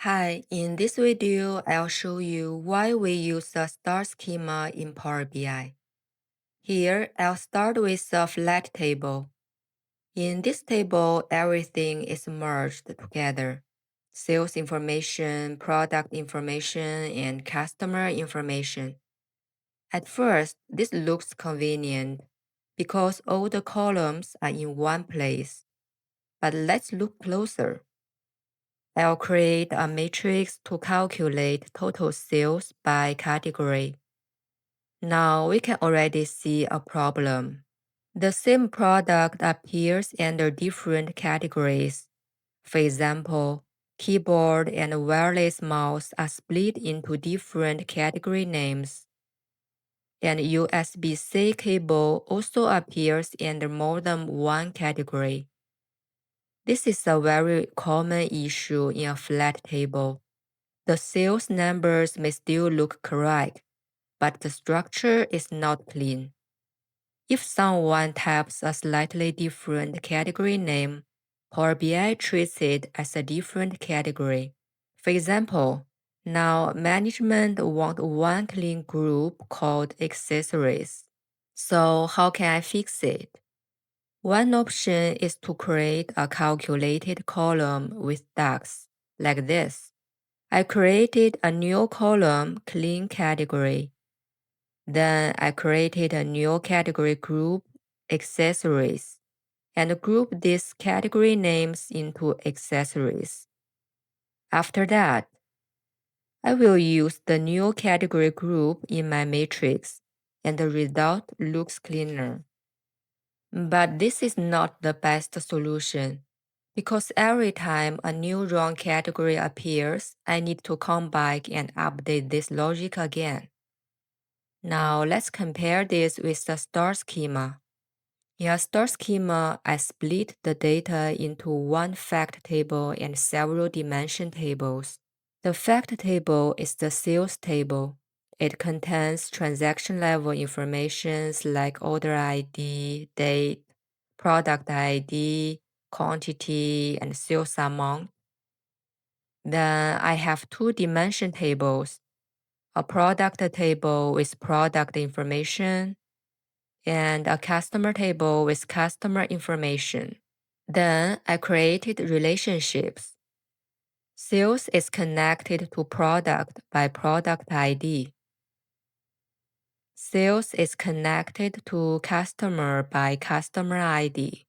Hi, in this video, I'll show you why we use the star schema in Power BI. Here, I'll start with a flat table. In this table, everything is merged together. Sales information, product information, and customer information. At first, this looks convenient because all the columns are in one place. But let's look closer. I'll create a matrix to calculate total sales by category. Now we can already see a problem. The same product appears under different categories. For example, keyboard and wireless mouse are split into different category names. And USB-C cable also appears under more than one category. This is a very common issue in a flat table. The sales numbers may still look correct, but the structure is not clean. If someone types a slightly different category name, Power BI treats it as a different category. For example, now management want one clean group called accessories. So how can I fix it? One option is to create a calculated column with ducks, like this. I created a new column, clean category. Then I created a new category group, accessories, and grouped these category names into accessories. After that, I will use the new category group in my matrix, and the result looks cleaner. But this is not the best solution. Because every time a new wrong category appears, I need to come back and update this logic again. Now let's compare this with the star schema. In a star schema, I split the data into one fact table and several dimension tables. The fact table is the sales table. It contains transaction level information like order ID, date, product ID, quantity, and sales amount. Then I have two dimension tables, a product table with product information and a customer table with customer information. Then I created relationships. Sales is connected to product by product ID. Sales is connected to customer by customer ID.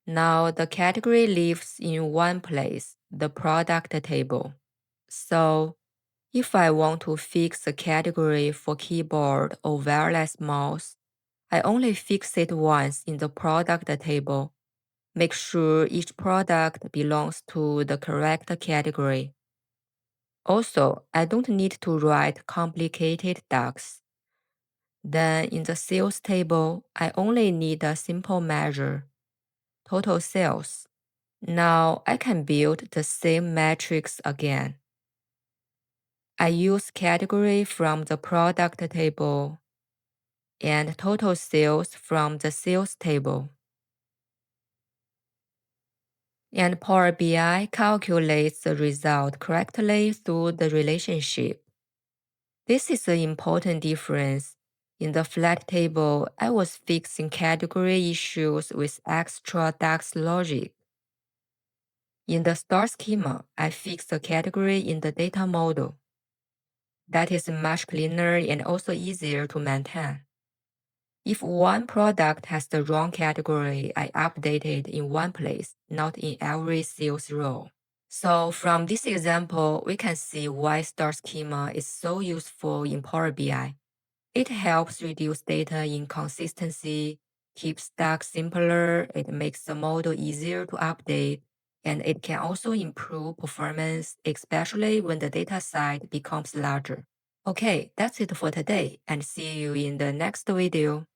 Now the category lives in one place, the product table. So if I want to fix a category for keyboard or wireless mouse, I only fix it once in the product table. Make sure each product belongs to the correct category. Also, I don't need to write complicated docs. Then in the sales table, I only need a simple measure, total sales. Now I can build the same matrix again. I use category from the product table and total sales from the sales table. And Power BI calculates the result correctly through the relationship. This is an important difference. In the flat table, I was fixing category issues with extra DAX logic. In the star schema, I fixed the category in the data model. That is much cleaner and also easier to maintain. If one product has the wrong category, I update it in one place, not in every sales row. So from this example, we can see why star schema is so useful in Power BI. It helps reduce data inconsistency, keeps DAX simpler, it makes the model easier to update, and it can also improve performance, especially when the data set becomes larger. Okay, that's it for today, and see you in the next video.